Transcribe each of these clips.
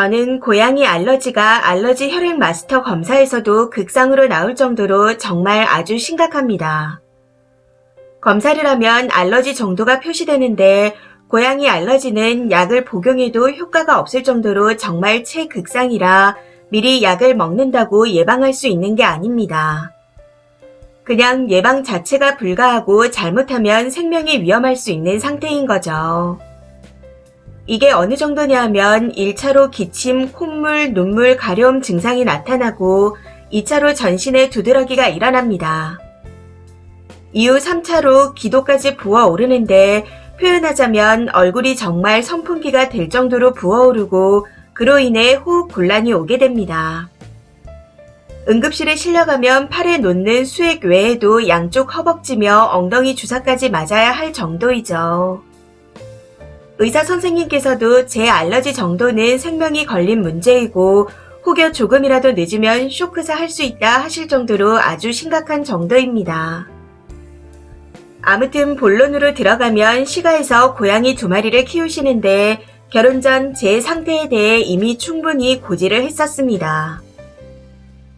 저는 고양이 알러지가 알러지 혈액 마스터 검사에서도 극상으로 나올 정도로 정말 아주 심각합니다. 검사를 하면 알러지 정도가 표시되는데 고양이 알러지는 약을 복용해도 효과가 없을 정도로 정말 최극상이라 미리 약을 먹는다고 예방할 수 있는 게 아닙니다. 그냥 예방 자체가 불가하고 잘못하면 생명이 위험할 수 있는 상태인 거죠. 이게 어느 정도냐 하면 1차로 기침, 콧물, 눈물, 가려움 증상이 나타나고 2차로 전신에 두드러기가 일어납니다. 이후 3차로 기도까지 부어오르는데 표현하자면 얼굴이 정말 선풍기가 될 정도로 부어오르고 그로 인해 호흡 곤란이 오게 됩니다. 응급실에 실려가면 팔에 놓는 수액 외에도 양쪽 허벅지며 엉덩이 주사까지 맞아야 할 정도이죠. 의사 선생님께서도 제 알러지 정도는 생명이 걸린 문제이고 혹여 조금이라도 늦으면 쇼크사 할 수 있다 하실 정도로 아주 심각한 정도입니다. 아무튼 본론으로 들어가면 시가에서 고양이 2마리를 키우시는데 결혼 전 제 상태에 대해 이미 충분히 고지를 했었습니다.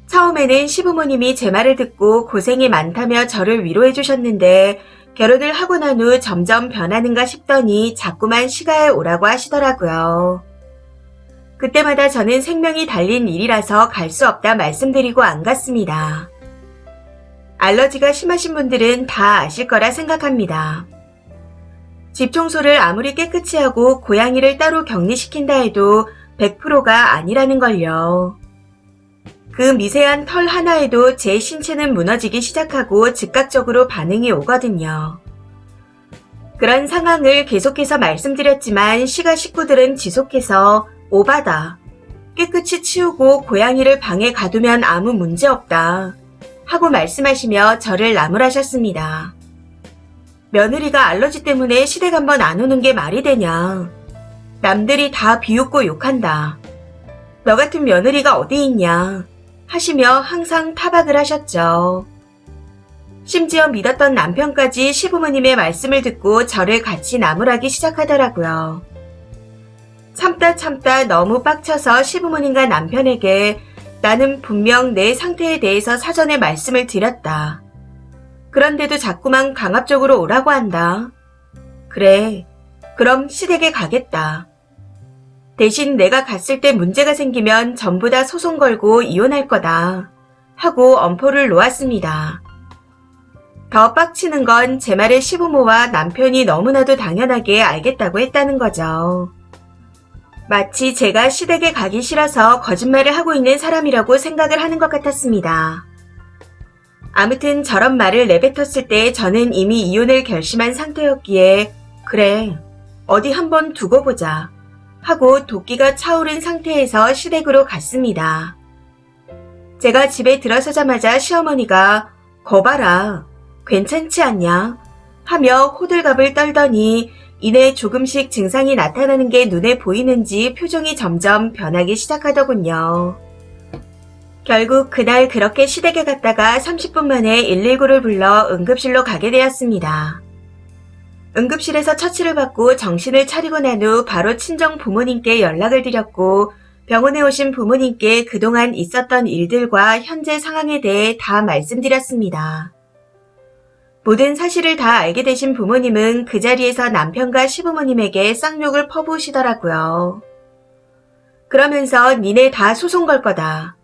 처음에는 시부모님이 제 말을 듣고 고생이 많다며 저를 위로해 주셨는데 결혼을 하고 난 후 점점 변하는가 싶더니 자꾸만 시가에 오라고 하시더라고요. 그때마다 저는 생명이 달린 일이라서 갈 수 없다 말씀드리고 안 갔습니다. 알러지가 심하신 분들은 다 아실 거라 생각합니다. 집 청소를 아무리 깨끗이 하고 고양이를 따로 격리시킨다 해도 100%가 아니라는 걸요. 그 미세한 털 하나에도 제 신체는 무너지기 시작하고 즉각적으로 반응이 오거든요. 그런 상황을 계속해서 말씀드렸지만 시가 식구들은 지속해서 오바다, 깨끗이 치우고 고양이를 방에 가두면 아무 문제 없다 하고 말씀하시며 저를 나무라셨습니다. 며느리가 알러지 때문에 시댁 한번 안 오는 게 말이 되냐. 남들이 다 비웃고 욕한다. 너 같은 며느리가 어디 있냐 하시며 항상 타박을 하셨죠. 심지어 믿었던 남편까지 시부모님의 말씀을 듣고 저를 같이 나무라기 시작하더라고요. 참다 너무 빡쳐서 시부모님과 남편에게 나는 분명 내 상태에 대해서 사전에 말씀을 드렸다. 그런데도 자꾸만 강압적으로 오라고 한다. 그래, 그럼 시댁에 가겠다. 대신 내가 갔을 때 문제가 생기면 전부 다 소송 걸고 이혼할 거다. 하고 엄포를 놓았습니다. 더 빡치는 건 제 말에 시부모와 남편이 너무나도 당연하게 알겠다고 했다는 거죠. 마치 제가 시댁에 가기 싫어서 거짓말을 하고 있는 사람이라고 생각을 하는 것 같았습니다. 아무튼 저런 말을 내뱉었을 때 저는 이미 이혼을 결심한 상태였기에 그래, 어디 한번 두고 보자 하고 도끼가 차오른 상태에서 시댁으로 갔습니다. 제가 집에 들어서자마자 시어머니가 거봐라, 괜찮지 않냐 하며 호들갑을 떨더니 이내 조금씩 증상이 나타나는 게 눈에 보이는지 표정이 점점 변하기 시작하더군요. 결국 그날 그렇게 시댁에 갔다가 30분 만에 119를 불러 응급실로 가게 되었습니다. 응급실에서 처치를 받고 정신을 차리고 난 후 바로 친정 부모님께 연락을 드렸고 병원에 오신 부모님께 그동안 있었던 일들과 현재 상황에 대해 다 말씀드렸습니다. 모든 사실을 다 알게 되신 부모님은 그 자리에서 남편과 시부모님에게 쌍욕을 퍼부으시더라고요. 그러면서 니네 다 소송 걸 거다.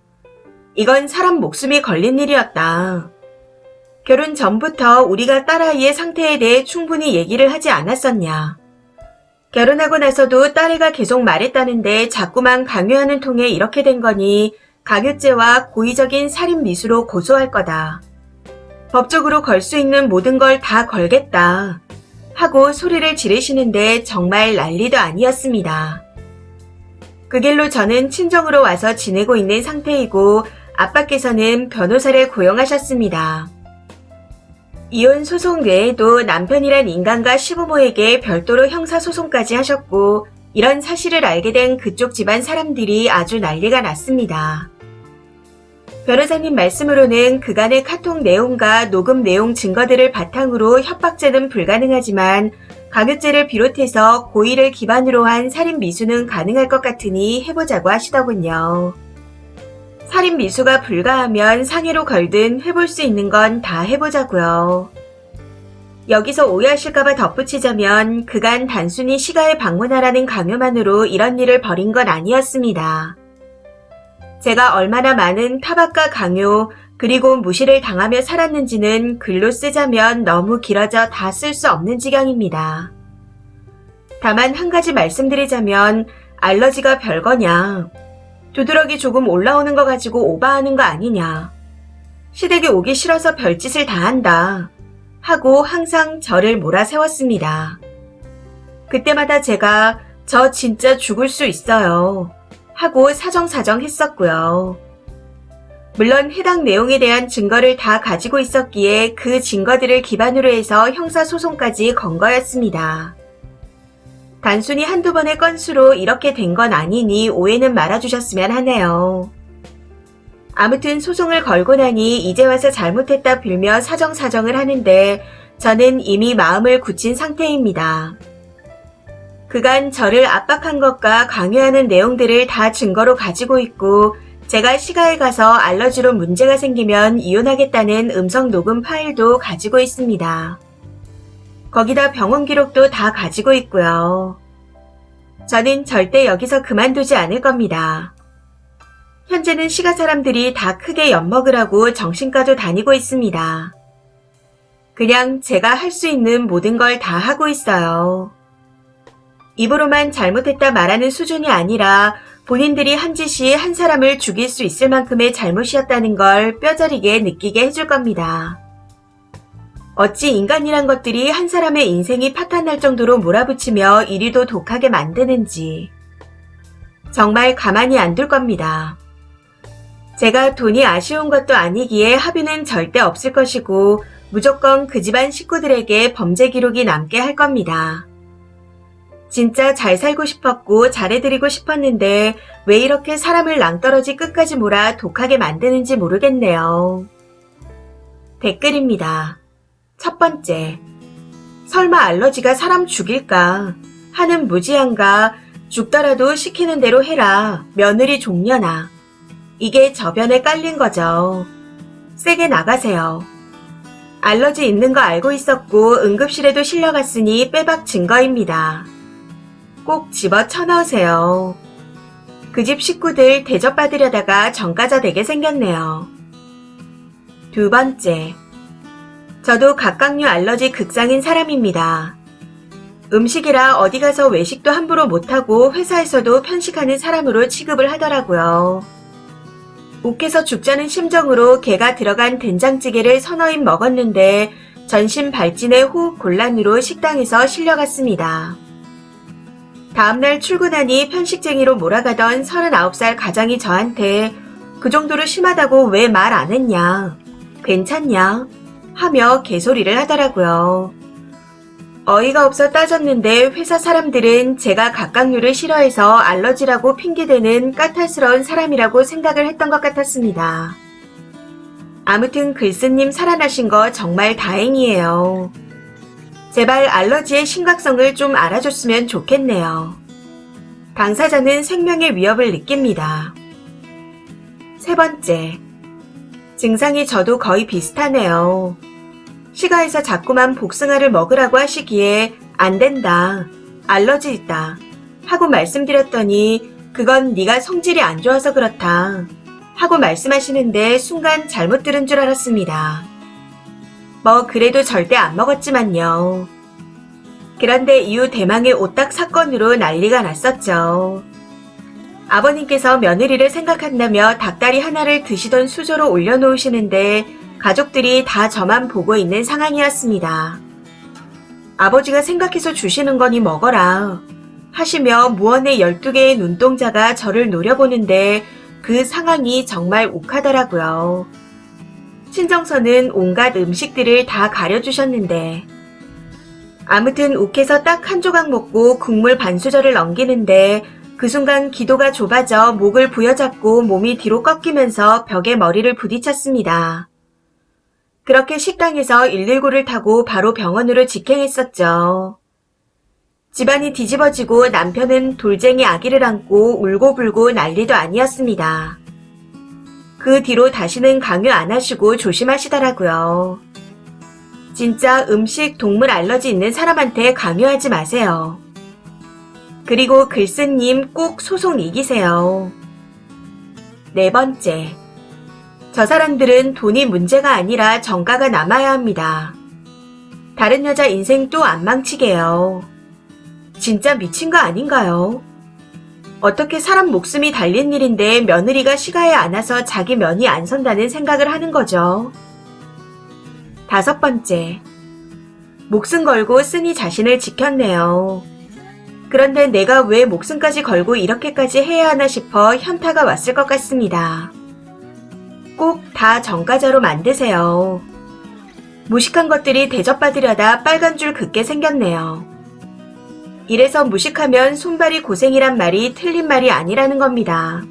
이건 사람 목숨이 걸린 일이었다. 결혼 전부터 우리가 딸아이의 상태에 대해 충분히 얘기를 하지 않았었냐. 결혼하고 나서도 딸애가 계속 말했다는데 자꾸만 강요하는 통에 이렇게 된 거니 강요죄와 고의적인 살인 미수로 고소할 거다. 법적으로 걸 수 있는 모든 걸 다 걸겠다 하고 소리를 지르시는데 정말 난리도 아니었습니다. 그 길로 저는 친정으로 와서 지내고 있는 상태이고 아빠께서는 변호사를 고용하셨습니다. 이혼 소송 외에도 남편이란 인간과 시부모에게 별도로 형사소송까지 하셨고 이런 사실을 알게 된 그쪽 집안 사람들이 아주 난리가 났습니다. 변호사님 말씀으로는 그간의 카톡 내용과 녹음 내용 증거들을 바탕으로 협박죄는 불가능하지만 강요죄를 비롯해서 고의를 기반으로 한 살인 미수는 가능할 것 같으니 해보자고 하시더군요. 살인 미수가 불가하면 상해로 걸든 해볼 수 있는 건 다 해보자고요. 여기서 오해하실까봐 덧붙이자면 그간 단순히 시가에 방문하라는 강요만으로 이런 일을 벌인 건 아니었습니다. 제가 얼마나 많은 타박과 강요 그리고 무시를 당하며 살았는지는 글로 쓰자면 너무 길어져 다 쓸 수 없는 지경입니다. 다만 한 가지 말씀드리자면 알러지가 별거냐, 두드러기 조금 올라오는 거 가지고 오바하는 거 아니냐, 시댁에 오기 싫어서 별짓을 다 한다 하고 항상 저를 몰아세웠습니다. 그때마다 제가 저 진짜 죽을 수 있어요 하고 사정사정 했었고요. 물론 해당 내용에 대한 증거를 다 가지고 있었기에 그 증거들을 기반으로 해서 형사소송까지 건 거였습니다. 단순히 한두 번의 건수로 이렇게 된 건 아니니 오해는 말아주셨으면 하네요. 아무튼 소송을 걸고 나니 이제 와서 잘못했다 빌며 사정사정을 하는데 저는 이미 마음을 굳힌 상태입니다. 그간 저를 압박한 것과 강요하는 내용들을 다 증거로 가지고 있고 제가 시가에 가서 알러지로 문제가 생기면 이혼하겠다는 음성 녹음 파일도 가지고 있습니다. 거기다 병원 기록도 다 가지고 있고요. 저는 절대 여기서 그만두지 않을 겁니다. 현재는 시가 사람들이 다 크게 엿먹으라고 정신과도 다니고 있습니다. 그냥 제가 할 수 있는 모든 걸 다 하고 있어요. 입으로만 잘못했다 말하는 수준이 아니라 본인들이 한 짓이 한 사람을 죽일 수 있을 만큼의 잘못이었다는 걸 뼈저리게 느끼게 해줄 겁니다. 어찌 인간이란 것들이 한 사람의 인생이 파탄날 정도로 몰아붙이며 이리도 독하게 만드는지 정말 가만히 안 둘 겁니다. 제가 돈이 아쉬운 것도 아니기에 합의는 절대 없을 것이고 무조건 그 집안 식구들에게 범죄 기록이 남게 할 겁니다. 진짜 잘 살고 싶었고 잘해드리고 싶었는데 왜 이렇게 사람을 낭떠러지 끝까지 몰아 독하게 만드는지 모르겠네요. 댓글입니다. 첫 번째, 설마 알러지가 사람 죽일까 하는 무지한가 죽더라도 시키는 대로 해라 며느리 종려나 이게 저변에 깔린 거죠. 세게 나가세요. 알러지 있는 거 알고 있었고 응급실에도 실려갔으니 빼박 증거입니다. 꼭 집어 쳐넣으세요. 그 집 식구들 대접받으려다가 전과자 되게 생겼네요. 두 번째, 저도 각각류 알러지 극상인 사람입니다. 음식이라 어디 가서 외식도 함부로 못하고 회사에서도 편식하는 사람으로 취급을 하더라고요. 욱해서 죽자는 심정으로 개가 들어간 된장찌개를 서너 입 먹었는데 전신 발진의 호흡 곤란으로 식당에서 실려갔습니다. 다음날 출근하니 편식쟁이로 몰아가던 39살 가장이 저한테 그 정도로 심하다고 왜 말 안 했냐, 괜찮냐 하며 개소리를 하더라고요. 어이가 없어 따졌는데 회사 사람들은 제가 각각류를 싫어해서 알러지라고 핑계대는 까탈스러운 사람이라고 생각을 했던 것 같았습니다. 아무튼 글쓰님 살아나신 거 정말 다행이에요. 제발 알러지의 심각성을 좀 알아줬으면 좋겠네요. 당사자는 생명의 위협을 느낍니다. 세 번째, 증상이 저도 거의 비슷하네요. 시가에서 자꾸만 복숭아를 먹으라고 하시기에 안 된다, 알러지 있다 하고 말씀드렸더니 그건 네가 성질이 안 좋아서 그렇다 하고 말씀하시는데 순간 잘못 들은 줄 알았습니다. 뭐 그래도 절대 안 먹었지만요. 그런데 이후 대망의 오딱 사건으로 난리가 났었죠. 아버님께서 며느리를 생각한다며 닭다리 하나를 드시던 수저로 올려놓으시는데 가족들이 다 저만 보고 있는 상황이었습니다. 아버지가 생각해서 주시는 거니 먹어라 하시며 무언의 12개의 눈동자가 저를 노려보는데 그 상황이 정말 욱하더라고요. 친정서는 온갖 음식들을 다 가려주셨는데 아무튼 욱해서 딱 한 조각 먹고 국물 반 수저를 넘기는데 그 순간 기도가 좁아져 목을 부여잡고 몸이 뒤로 꺾이면서 벽에 머리를 부딪혔습니다. 그렇게 식당에서 119를 타고 바로 병원으로 직행했었죠. 집안이 뒤집어지고 남편은 돌쟁이 아기를 안고 울고불고 난리도 아니었습니다. 그 뒤로 다시는 강요 안 하시고 조심하시더라고요. 진짜 음식, 동물 알러지 있는 사람한테 강요하지 마세요. 그리고 글쓴님 꼭 소송 이기세요. 4번째. 저 사람들은 돈이 문제가 아니라 정가가 남아야 합니다. 다른 여자 인생 또 안 망치게요. 진짜 미친 거 아닌가요? 어떻게 사람 목숨이 달린 일인데 며느리가 시가에 안 와서 자기 면이 안 선다는 생각을 하는 거죠. 5번째. 목숨 걸고 쓰니 자신을 지켰네요. 그런데 내가 왜 목숨까지 걸고 이렇게까지 해야 하나 싶어 현타가 왔을 것 같습니다. 꼭 다 정가자로 만드세요. 무식한 것들이 대접받으려다 빨간 줄 긋게 생겼네요. 이래서 무식하면 손발이 고생이란 말이 틀린 말이 아니라는 겁니다.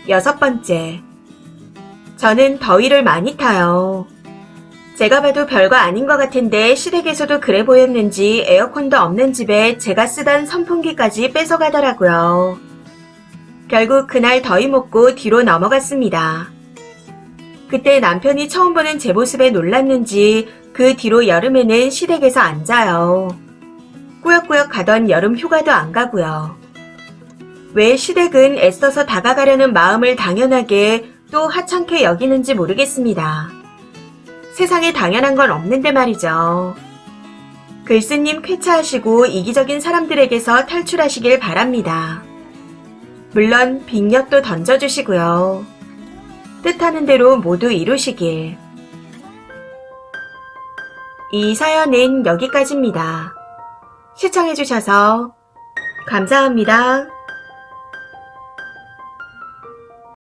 6번째. 저는 더위를 많이 타요. 제가 봐도 별거 아닌 것 같은데 시댁에서도 그래 보였는지 에어컨도 없는 집에 제가 쓰던 선풍기까지 뺏어가더라고요. 결국 그날 더위 먹고 뒤로 넘어갔습니다. 그때 남편이 처음 보는 제 모습에 놀랐는지 그 뒤로 여름에는 시댁에서 안 자요. 꾸역꾸역 가던 여름 휴가도 안 가고요. 왜 시댁은 애써서 다가가려는 마음을 당연하게 또 하찮게 여기는지 모르겠습니다. 세상에 당연한 건 없는데 말이죠. 글쓴님 쾌차하시고 이기적인 사람들에게서 탈출하시길 바랍니다. 물론 빅엿도 던져주시고요. 뜻하는 대로 모두 이루시길. 이 사연은 여기까지입니다. 시청해주셔서 감사합니다.